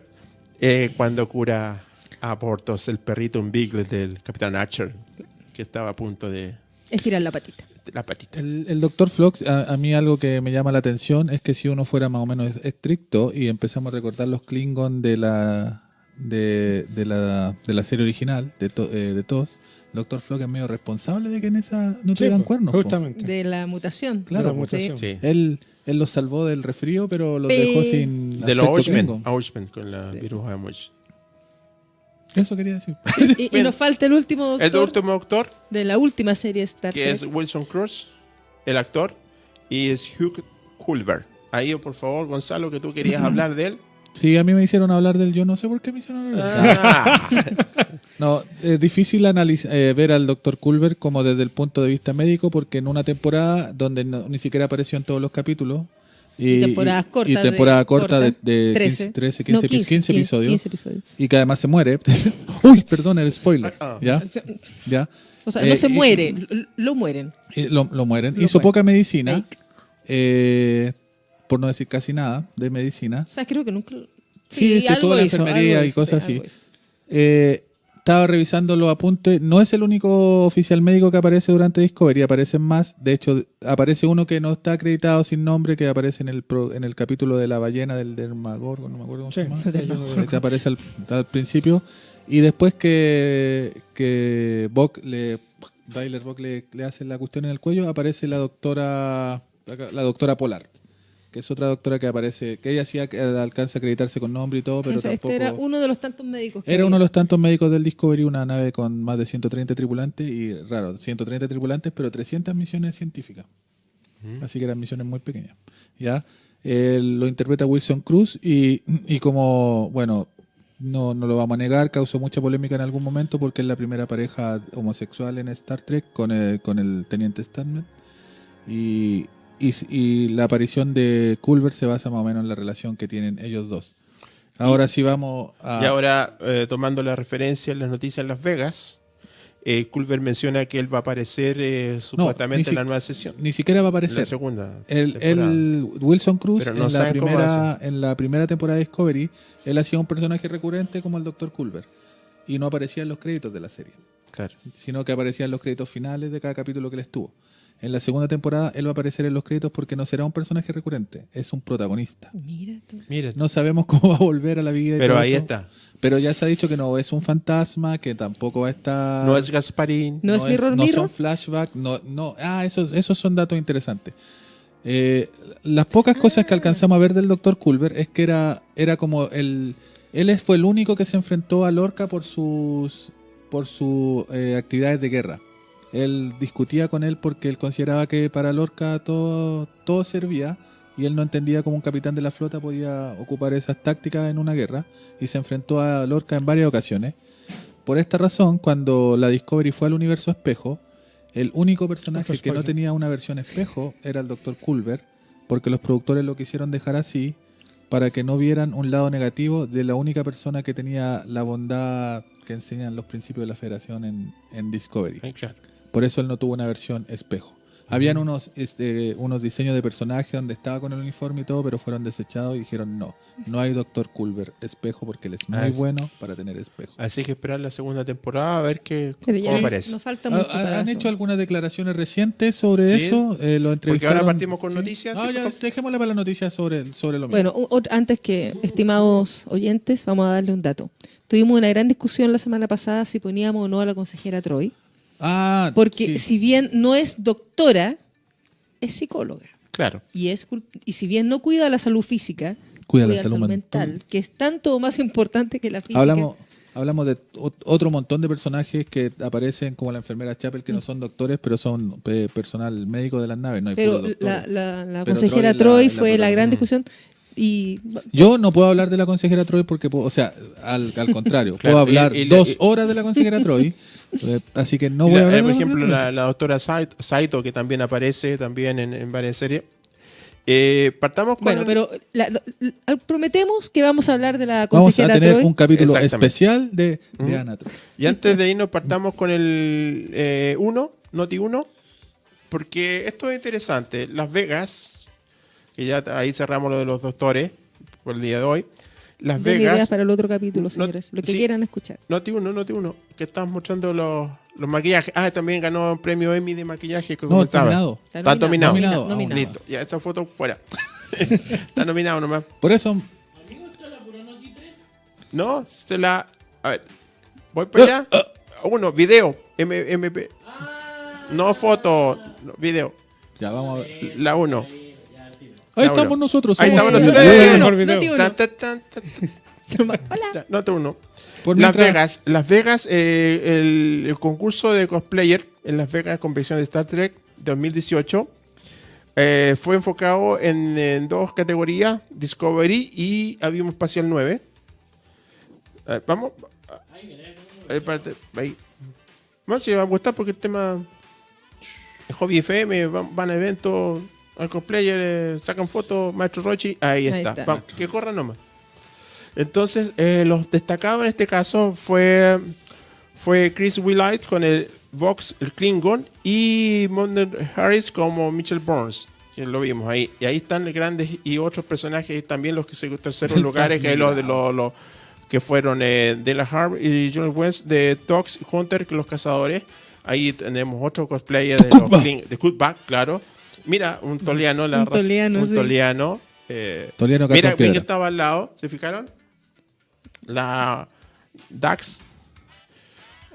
cuando cura a Portos, el perrito un Beagle del Capitán Archer, que estaba a punto de Estirar la patita. la patita. El Dr. Flox, a mí algo que me llama la atención es que si uno fuera más o menos estricto y empezamos a recordar los Klingon de la serie original de TOS, el Dr. Flox es medio responsable de que en esa no tuvieran cuernos. po. Justamente. De la mutación. Claro, De la mutación. Sí. Él los salvó del resfrío, pero los dejó sin De los aspecto Oishmen, Klingon. con la viruja de Moich. Eso quería decir. Y nos falta el último doctor, El último doctor, de la última serie Star que Trek. es Wilson Cruz, el actor, y es Hugh Culver. Ahí, por favor, Gonzalo, que tú querías hablar de él. Sí, a mí me hicieron hablar del yo no sé por qué me hicieron hablar de él. Ah, No, es difícil ver al Dr. Culver como desde el punto de vista médico porque en una temporada donde ni siquiera apareció en todos los capítulos Y temporadas cortas temporada corta corta, de 13. 15 No, 15 episodios 15 episodios. y que además se muere. Uy, perdón, el spoiler. ¿Ya? ¿Ya? O sea, no se y- muere, lo mueren. y lo mueren. Lo Hizo mueren. poca medicina, por no decir casi nada de medicina. O sea, creo que nunca. Sí, que algo toda la hizo, enfermería algo y hizo, cosas sí, así. algo hizo. Estaba revisando los apuntes. No es el único oficial médico que aparece durante Discovery, aparecen más. De hecho, aparece uno que no está acreditado sin nombre, que aparece en el capítulo de la ballena del Dermagorgon, no me acuerdo cómo se Sí, llama. Dermagorgon. Que aparece al principio. Y después que Tyler Bock le hace la cuestión en el cuello, aparece la doctora Pollard, que es otra doctora que aparece, que ella sí alcanza a acreditarse con nombre y todo, pero O sea, tampoco... este era uno de los tantos médicos. que Era había. uno de los tantos médicos del Discovery, una nave con más de 130 tripulantes y, raro, 130 tripulantes, pero 300 misiones científicas. Así que eran misiones muy pequeñas. ¿Ya? Lo interpreta Wilson Cruz y como, bueno, no lo vamos a negar, causó mucha polémica en algún momento porque es la primera pareja homosexual en Star Trek con el teniente Stanman. Y la aparición de Culver se basa más o menos en la relación que tienen ellos dos. Ahora sí vamos a... y ahora, tomando la referencia en las noticias en Las Vegas, Culver menciona que él va a aparecer supuestamente en la nueva sesión. Ni siquiera va a En la aparecer. segunda temporada. El Wilson Cruz Pero no saben cómo va en la primera temporada de Discovery, él hacía un personaje recurrente como el Dr. Culver. Y no aparecía en los créditos de la serie, Claro. sino que aparecía en los créditos finales de cada capítulo que él estuvo. En la segunda temporada él va a aparecer en los créditos porque no será un personaje recurrente, es un protagonista. Mira tú. Mira, No sabemos cómo va a volver a la vida. y pero todo ahí eso, está. Pero ya se ha dicho que no es un fantasma, que tampoco va a estar... No es Gasparín. ¿No es Mirror no Mirror? son flashbacks, no. Esos son datos interesantes. Las pocas cosas que alcanzamos a ver del Dr. Culver es que era como él fue el único que se enfrentó a Lorca por sus actividades de guerra. Él discutía con él porque él consideraba que para Lorca todo servía y él no entendía cómo un capitán de la flota podía ocupar esas tácticas en una guerra y se enfrentó a Lorca en varias ocasiones. Por esta razón, cuando la Discovery fue al universo espejo, el único personaje que no tenía una versión espejo era el Dr. Culver, porque los productores lo quisieron dejar así para que no vieran un lado negativo de la única persona que tenía la bondad que enseñan los principios de la Federación en Discovery. Ay, claro. Por eso él no tuvo una versión espejo. Habían unos diseños de personaje donde estaba con el uniforme y todo, pero fueron desechados y dijeron no hay Dr. Culver espejo porque él es muy bueno para tener espejo. Así que esperar la segunda temporada a ver Pero ya cómo aparece. nos falta mucho para ¿Han eso. hecho algunas declaraciones recientes sobre Sí, eso? Lo Porque entrevistaron. ahora partimos con noticias. Ah, ¿sí? ya, dejémosle para las noticias sobre lo mismo. Bueno, antes que, estimados oyentes, vamos a darle un dato. Tuvimos una gran discusión la semana pasada si poníamos o no a la consejera Troy, porque sí. si bien no es doctora, es psicóloga. Claro. Y si bien no cuida la salud física, Cuida la salud mental, que es tanto o más importante que la física. Hablamos de otro montón de personajes que aparecen como la enfermera Chapel, que no son doctores, pero son personal médico de las naves. No hay Pero puro doctor. la Pero consejera Troy Troy fue la gran discusión. Y Yo no puedo hablar de la consejera Troy porque, o sea, al contrario, Claro, puedo hablar y 2 horas de la consejera Troy, así que no voy a hablar por de la ejemplo, consejera la doctora Saito, que también aparece también en varias series. Partamos con... bueno, pero prometemos que vamos a hablar de la Troy. Vamos a consejera tener Troy. un capítulo Exactamente. especial de Ana Troy. Y antes de irnos, partamos con el Noti 1, porque esto es interesante. Las Vegas, que ya ahí cerramos lo de los doctores por el día de hoy. Las Den ideas Vegas, para el otro capítulo, señores. Lo que sí. quieran escuchar. Noti 1, que estamos mostrando los maquillajes. Ah, también ganó un premio Emmy de maquillaje que No, está comentaba. nominado. Está nominado. Nominado. Nominado. Listo, ya esa foto fuera. Está nominado nomás. Por eso, Amigo, ¿está la pura Noti 3? No, se la... A ver, voy para allá. Uno, video, MP. No foto, no, video. ya vamos a ver. La 1. Ahí Ya, estamos bueno. nosotros. Ahí somos- estamos nosotros. Bien. Mejor video. Noti uno. Hola. Nota 1. Por Las mientras- Vegas, el concurso de cosplayer en Las Vegas Convención de Star Trek 2018 fue enfocado en 2 categorías, Discovery y Avión Espacial 9. Vamos. Espérate, ahí. No, si va a gustar porque el tema es Hobby FM, van a eventos, al cosplayer, sacan fotos, Maestro Rochi, ahí Ahí está. está. Vamos, que corran nomás. Entonces, los destacados en este caso fue Chris Willite con el Vox, el Klingon, y Monden Harris como Mitchell Burns, que lo vimos ahí. Y ahí están grandes y otros personajes también los que se terceros lugares, que los que fueron Della Harb y John West de Tox Hunter, que los cazadores. Ahí tenemos otro cosplayer de Cutback, claro. Mira, un toliano, Un toliano, un sí. toliano. Toliano Mira, Cartón bien que Piedra. estaba al lado, ¿se fijaron? La Dax.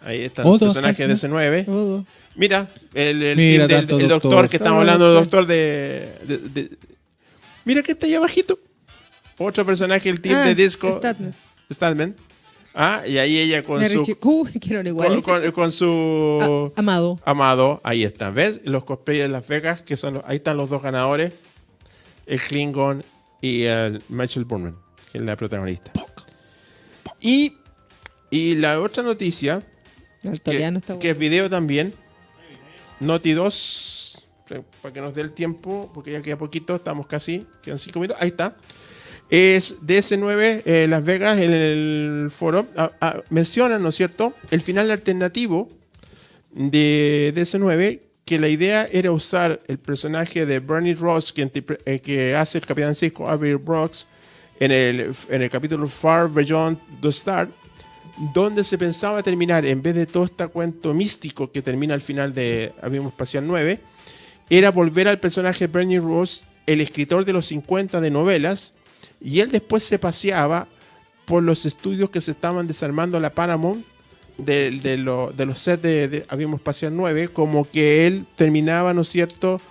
Ahí están los Otro, personajes de C9. Todo. Mira, el Mira, team tanto del doctor. doctor, que estamos Todo hablando del doctor. doctor de- Mira que está ahí abajito. Otro personaje, el team de disco. Statman. Statman. Ah, y ahí ella con Mary su... Chick- que eran iguales. Con su... Amado. Amado, ahí está. ¿Ves? Los cosplayers de Las Vegas, que son ahí están los 2 ganadores. El Klingon y el Mitchell Burnham, que es la protagonista. Y la otra noticia, El toliano está que bueno. es video también, Noti 2, para que nos dé el tiempo, porque ya queda poquito, estamos casi, quedan 5 minutos, ahí está. Es DS9 Las Vegas en el foro. Mencionan, ¿no es cierto?, el final alternativo de DS9, que la idea era usar el personaje de Bernie Ross, que hace el Capitán Cisco, Avery Brooks, en el capítulo Far Beyond the Star, donde se pensaba terminar, en vez de todo este cuento místico que termina al final de Avión Espacial 9, era volver al personaje de Bernie Ross, el escritor de los 50 de novelas, y él después se paseaba por los estudios que se estaban desarmando a la Paramount de los sets de Avión Espacial 9, como que él terminaba, ¿no es cierto?,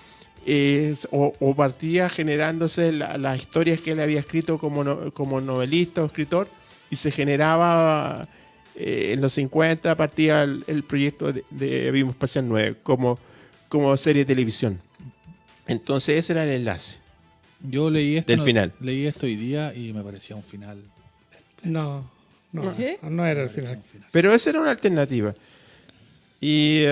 o partía generándose las historias que él había escrito como novelista o escritor, y se generaba en los 50 partía el proyecto de Avión Espacial 9 como serie de televisión. Entonces ese era el enlace. Yo leí esto, Del final. leí esto hoy día y me parecía un final. No, ¿Qué? no era el final. Pero esa era una alternativa. Y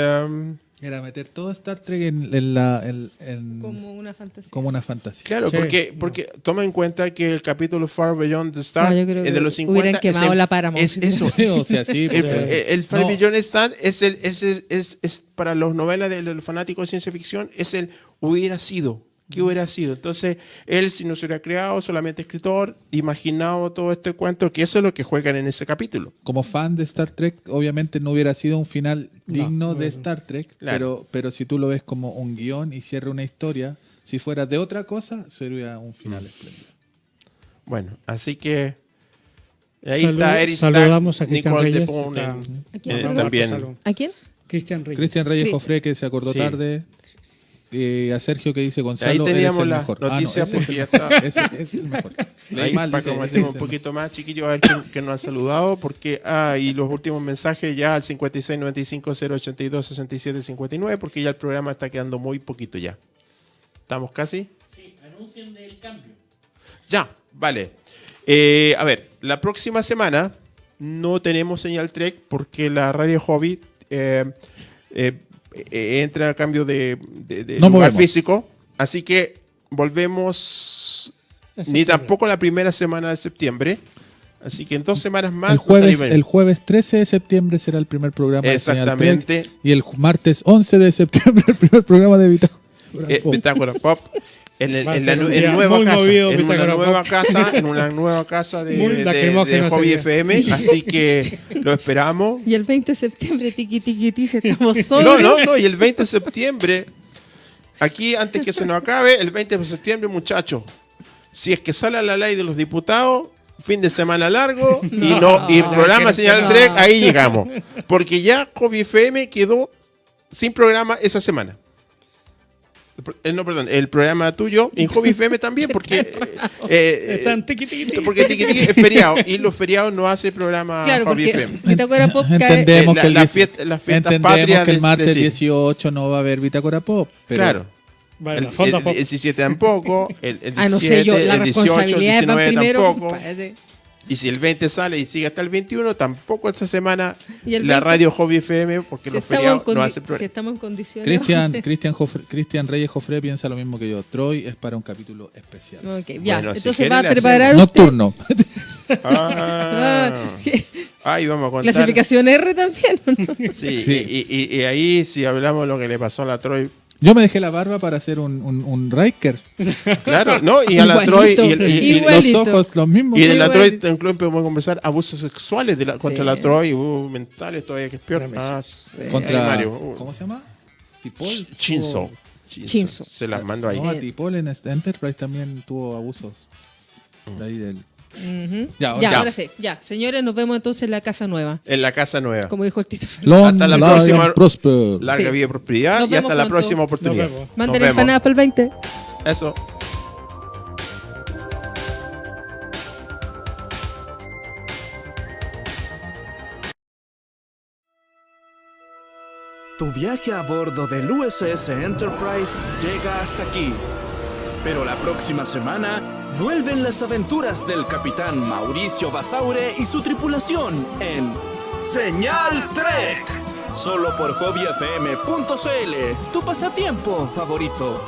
Era meter todo Star Trek en Como una fantasía. como una fantasía. claro, Sí, porque toma en cuenta que el capítulo Far Beyond the Star No, yo creo es que de los 50. hubieran quemado la Paramount, Es si eso. Sí, o sea, sí. El Far No, Beyond the Star es para los novelas de los fanáticos de ciencia ficción, es el hubiera sido. ¿Qué hubiera sido? Entonces, él, si no se hubiera creado, solamente escritor, imaginado todo este cuento, que eso es lo que juegan en ese capítulo. como fan de Star Trek, obviamente no hubiera sido un final digno de no. Star Trek, Claro. pero si tú lo ves como un guión y cierra una historia, si fuera de otra cosa, sería un final espléndido. Bueno, así que ahí Salud- está Eric saludamos Stack, a Cristian Nicole Reyes, DePone, que está- ¿A quién, eh, perdón? también. Salud. ¿A quién? Cristian Reyes. Cristian Reyes Sí. Jofre, que se acordó Sí. tarde. a Sergio que dice Ahí Gonzalo, eres teníamos el la mejor. noticia ese es porque el- ya está. ese es el mejor. Leí Ahí, mal, para dice, que ese comencemos es un el poquito más, chiquillos, a ver quién nos ha saludado, porque, y los últimos mensajes ya al 5695-082-6759, porque ya el programa está quedando muy poquito ya. ¿Estamos casi? Sí, anuncien el cambio. Ya, vale. A ver, la próxima semana no tenemos señal Trek porque la Radio Hobby entra a cambio de No lugar movemos. físico, así que volvemos ni tampoco la primera semana de septiembre, así que en 2 semanas más el jueves 13 de septiembre será el primer programa de Señal exactamente Trek, y el martes 11 de septiembre el primer programa de Bitácora Pop. Bitácora Pop en Va a la ser un en día nueva muy casa, movido, en una Bitácora nueva Pop. casa, en una nueva casa Muy de lacrimógeno Hobby ese día. FM, así que lo esperamos. Y el 20 de septiembre, tiqui tiqui ti, estamos sobre. No, y el 20 de septiembre, aquí antes que se nos acabe, el 20 de septiembre, muchachos, si es que sale a la ley de los diputados, fin de semana largo y programa Señal Trek, ahí llegamos. Porque ya Hobby FM quedó sin programa esa semana. No, perdón, el programa tuyo en Hobby FM también, porque Están tiqui, tiqui, tiqui. porque tiqui, tiqui es feriado y los feriados no hace programa Claro, Hobby porque FM. Bitácora Pop cae. Entendemos que el las 10 fiestas entendemos patrias que el de martes Chile. 18 no va a haber Bitácora Pop, pero Claro. Bueno, El, Fonda Pop. 17 tampoco, el 17, No sé yo, la el 18, responsabilidad el van 19 primero. tampoco. compadre. Y si el 20 sale y sigue hasta el 21, tampoco esta semana Y el la 20, radio Hobby FM, porque Si los estamos, feriados en no condi- hacen si programa. estamos en condiciones. Cristian Reyes Jofre piensa lo mismo que yo. Troy es para un capítulo especial. Ok, ya. Bueno, si Entonces quiere va a le preparar Nocturno. Ah, ahí vamos a contar. clasificación R también. Sí, Sí. Y ahí si hablamos de lo que le pasó a la Troy, Yo me dejé la barba para hacer un Riker. claro, ¿no? Y a la Troy Igualito. y Igual. Los ojos, los mismos. de la igualito. Troy incluso podemos conversar abusos sexuales contra la Troy, mentales todavía que es peor. Contra, ahí Mario. ¿cómo se llama? Tipol. Chinzo. Chinzo. Se las mando ahí. No, a Tipol en Enterprise también tuvo abusos. De ahí del... Ya, Ya, Ya. ahora sí. Ya, señores, nos vemos entonces en la casa nueva. En la casa nueva. Como dijo el Tito Fernández. Long Hasta la live próxima. and prosper. Larga Sí. vida y prosperidad Nos y hasta vemos la pronto. próxima oportunidad. Nos vemos. Manden Nos vemos. empanadas para el 20. Eso. Tu viaje a bordo del USS Enterprise llega hasta aquí. Pero la próxima semana vuelven las aventuras del capitán Mauricio Basaure y su tripulación en Señal Trek. Solo por hobbyfm.cl, tu pasatiempo favorito.